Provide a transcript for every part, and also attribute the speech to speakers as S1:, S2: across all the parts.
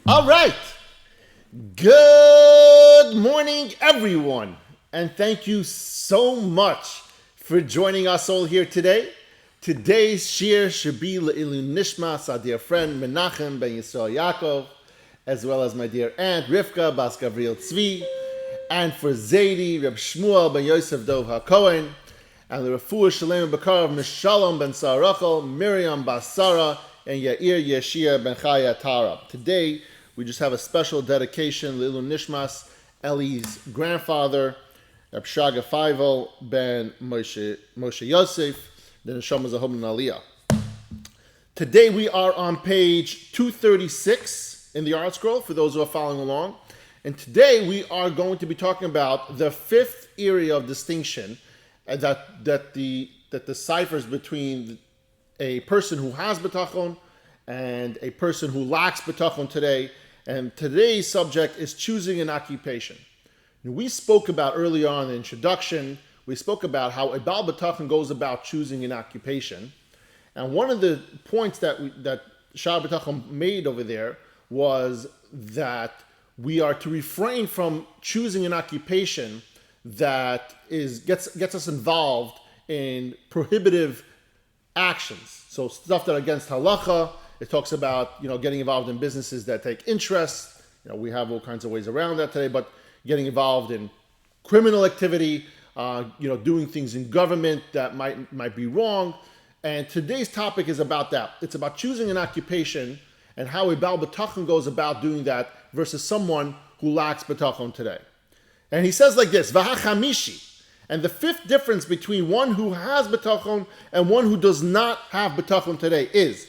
S1: All right. Good morning, everyone. And thank you so much for joining us all here today. Today's shiur should be Le'ilu Nishmas, our dear friend Menachem ben Yisrael Yaakov, as well as my dear aunt Rivka Bas Gavriel Tzvi, and for Zaidi, Reb Shmuel ben Yosef Dov HaKohen, and the Refuah Shalem Bakar of Mishalom ben Sarachel, Miriam Bas Sarah, and Yair Yeshia ben Chaya Tara. Today, we just have a special dedication, Le'ilu Nishmas, Eli's grandfather, Reb Shaga Feivel ben Moshe Yosef, the Neshama Zahom Aliyah. Today we are on page 236 in the Art Scroll, for those who are following along. And today we are going to be talking about the fifth area of distinction that deciphers between a person who has Bitachon and a person who lacks Bitachon today. And today's subject is choosing an occupation. And we spoke about earlier on in the introduction, we spoke about how a Baal Bitachon goes about choosing an occupation. And one of the points that Shaar Habitachon made over there was that we are to refrain from choosing an occupation that gets us involved in prohibitive actions. So stuff that are against halacha. It talks about getting involved in businesses that take interest. We have all kinds of ways around that today, but getting involved in criminal activity, doing things in government that might be wrong. And today's topic is about that. It's about choosing an occupation and how a Baal Bitachon goes about doing that versus someone who lacks Bitachon today. And he says like this, V'hachamishi. And the fifth difference between one who has Bitachon and one who does not have Bitachon today is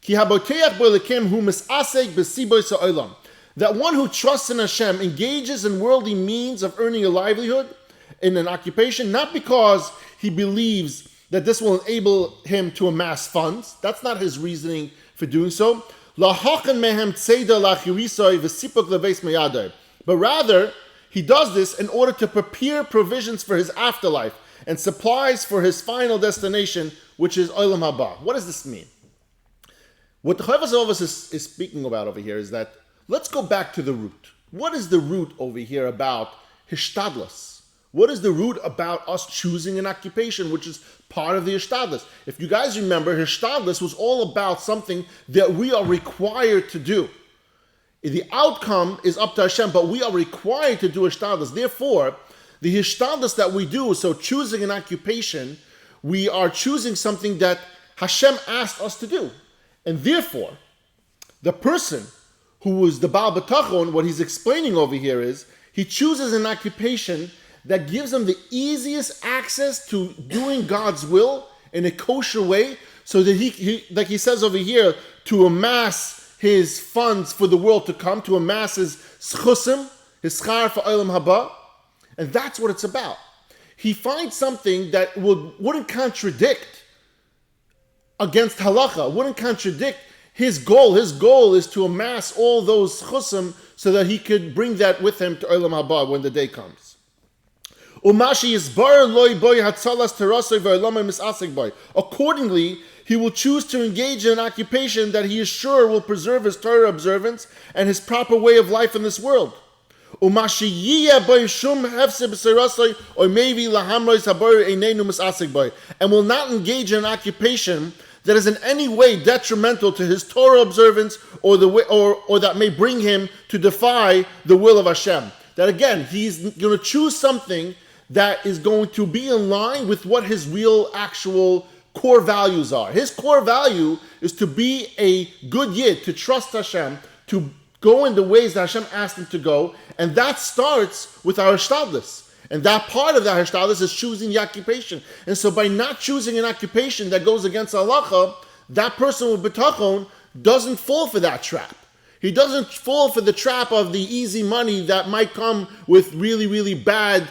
S1: Ki haboteach bo Elokim hu misasek b'sibois ha'olam. That one who trusts in Hashem engages in worldly means of earning a livelihood in an occupation, not because he believes that this will enable him to amass funds. That's not his reasoning for doing so. But rather, he does this in order to prepare provisions for his afterlife and supplies for his final destination, which is Olam Haba. What does this mean? What the Rav Av is speaking about over here is that let's go back to the root. What is the root over here about hishtadlus? What is the root about us choosing an occupation, which is part of the hishtadlus? If you guys remember, hishtadlus was all about something that we are required to do. The outcome is up to Hashem, but we are required to do hishtadlus. Therefore, the hishtadlus that we do, so choosing an occupation, we are choosing something that Hashem asked us to do. And therefore, the person who is the Baal Bitachon, what he's explaining over here is, he chooses an occupation that gives him the easiest access to doing God's will in a kosher way, so that he like he says over here, to amass his funds for the world to come, to amass his schusim, his schar for Olam Haba. And that's what it's about. He finds something that wouldn't contradict against halacha, wouldn't contradict his goal. His goal is to amass all those chusim so that he could bring that with him to Olam Haba when the day comes. Accordingly, he will choose to engage in an occupation that he is sure will preserve his Torah observance and his proper way of life in this world. And will not engage in an occupation that is in any way detrimental to his Torah observance or that may bring him to defy the will of Hashem. That again, he's going to choose something that is going to be in line with what his real, actual core values are. His core value is to be a good yid, to trust Hashem, to go in the ways that Hashem asked him to go, and that starts with our hishtadlus. And that part of that hishtadlus is choosing the occupation. And so by not choosing an occupation that goes against halacha, that person with bitachon doesn't fall for that trap. He doesn't fall for the trap of the easy money that might come with really, really bad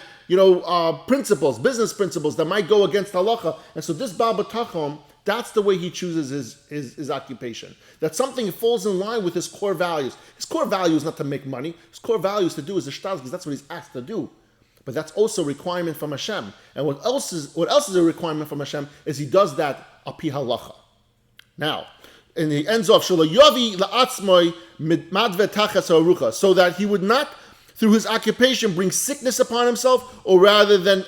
S1: principles, business principles that might go against halacha. And so this Baal Bitachon, that's the way he chooses his occupation. That something falls in line with his core values. His core value is not to make money. His core value is to do his shtaz, because that's what he's asked to do. But that's also a requirement from Hashem. And what else is a requirement from Hashem is he does that api halacha. Now, and he ends off, so that he would not, through his occupation, bring sickness upon himself, rather than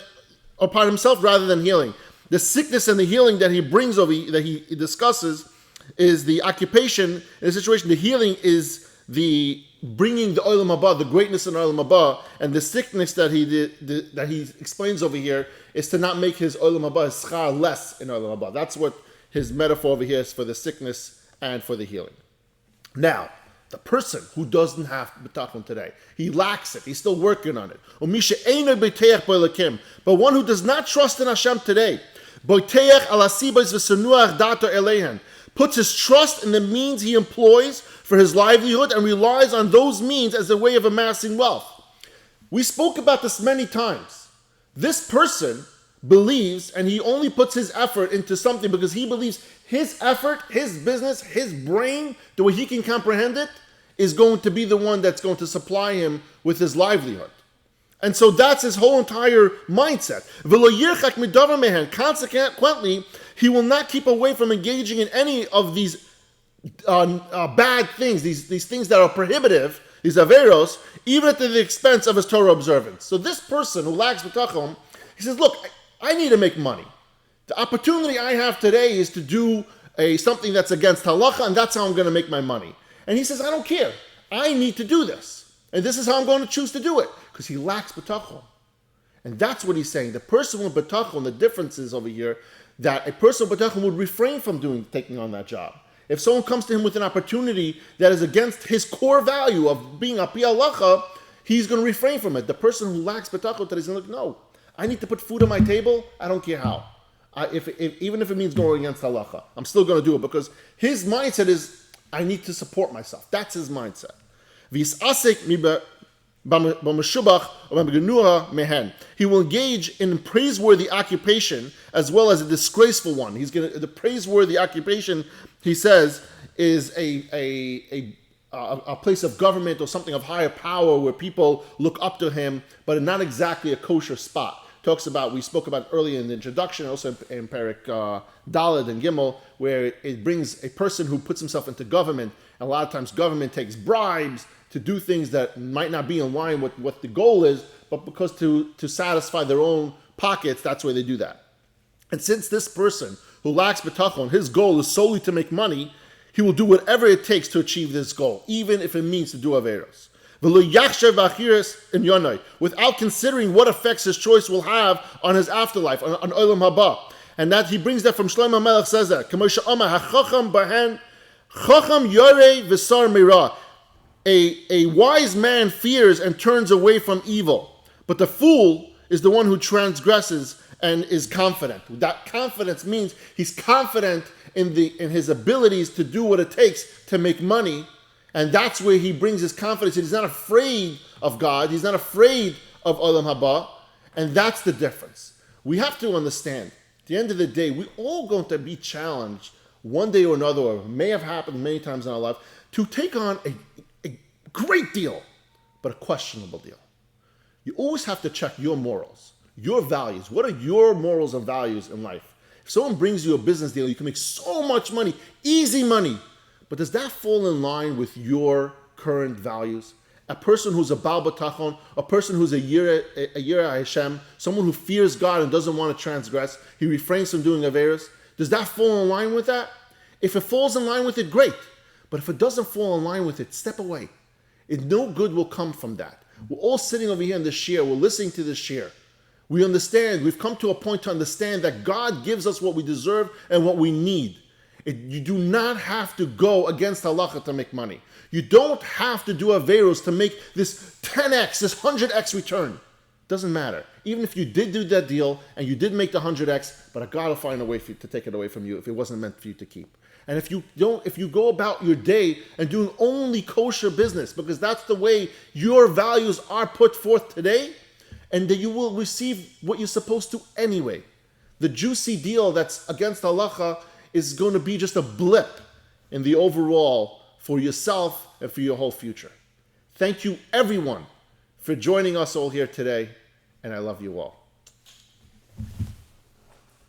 S1: healing. The sickness and the healing that he brings over, that he discusses, is the occupation in a situation. The healing is the bringing the olam haba, the greatness in olam haba, and the sickness that he explains over here is to not make his olam haba, his schar, less in olam haba. That's what his metaphor over here is for the sickness and for the healing. Now, the person who doesn't have bitachon today, he lacks it. He's still working on it. But one who does not trust in Hashem today, puts his trust in the means he employs for his livelihood and relies on those means as a way of amassing wealth. We spoke about this many times. This person believes, and he only puts his effort into something because he believes his effort, his business, his brain, the way he can comprehend it, is going to be the one that's going to supply him with his livelihood. And so that's his whole entire mindset. Consequently, he will not keep away from engaging in any of these bad things, these things that are prohibitive, these averos, even at the expense of his Torah observance. So this person who lacks bitachon, he says, look, I need to make money. The opportunity I have today is to do something that's against halacha, and that's how I'm going to make my money. And he says, I don't care. I need to do this. And this is how I'm going to choose to do it. Because he lacks bitachon. And that's what he's saying. The person with bitachon, the difference is over here, that a person with bitachon would refrain from taking on that job. If someone comes to him with an opportunity that is against his core value of being a pi halacha, he's going to refrain from it. The person who lacks bitachon, that is going to look, no, I need to put food on my table. I don't care how. Even if it means going against halacha, I'm still going to do it because his mindset is, I need to support myself. That's his mindset. He will engage in praiseworthy occupation as well as a disgraceful one. The praiseworthy occupation, he says, is a place of government or something of higher power where people look up to him, but not exactly a kosher spot. We spoke about earlier in the introduction, also in Perek Daled and Gimel, where it brings a person who puts himself into government. And a lot of times government takes bribes to do things that might not be in line with what the goal is, but because to satisfy their own pockets, that's why they do that. And since this person who lacks bitachon, his goal is solely to make money, he will do whatever it takes to achieve this goal, even if it means to do averos. Without considering what effects his choice will have on his afterlife, on olam haba. And that he brings that from Shlomo Melech says that. A wise man fears and turns away from evil, but the fool is the one who transgresses and is confident. That confidence means he's confident in his abilities to do what it takes to make money. And that's where he brings his confidence. He's not afraid of God. He's not afraid of olam haba. And that's the difference. We have to understand, at the end of the day, we're all going to be challenged one day or another, or it may have happened many times in our life, to take on a great deal, but a questionable deal. You always have to check your morals, your values. What are your morals and values in life? If someone brings you a business deal, you can make so much money, easy money, but does that fall in line with your current values? A person who's a Baal Bitachon, a person who's a Yireh Hashem, someone who fears God and doesn't want to transgress, he refrains from doing averos. Does that fall in line with that? If it falls in line with it, great. But if it doesn't fall in line with it, step away. No good will come from that. We're all sitting over here in the shiur. We're listening to the shiur. We understand. We've come to a point to understand that God gives us what we deserve and what we need. You do not have to go against halacha to make money. You don't have to do averos to make this 10x, this 100x return. Doesn't matter. Even if you did do that deal and you did make the 100x, but God will find a way for you to take it away from you if it wasn't meant for you to keep. And if you go about your day and doing only kosher business, because that's the way your values are put forth today, and that you will receive what you're supposed to anyway. The juicy deal that's against halacha is going to be just a blip in the overall for yourself and for your whole future. Thank you, everyone, for joining us all here today, and I love you all.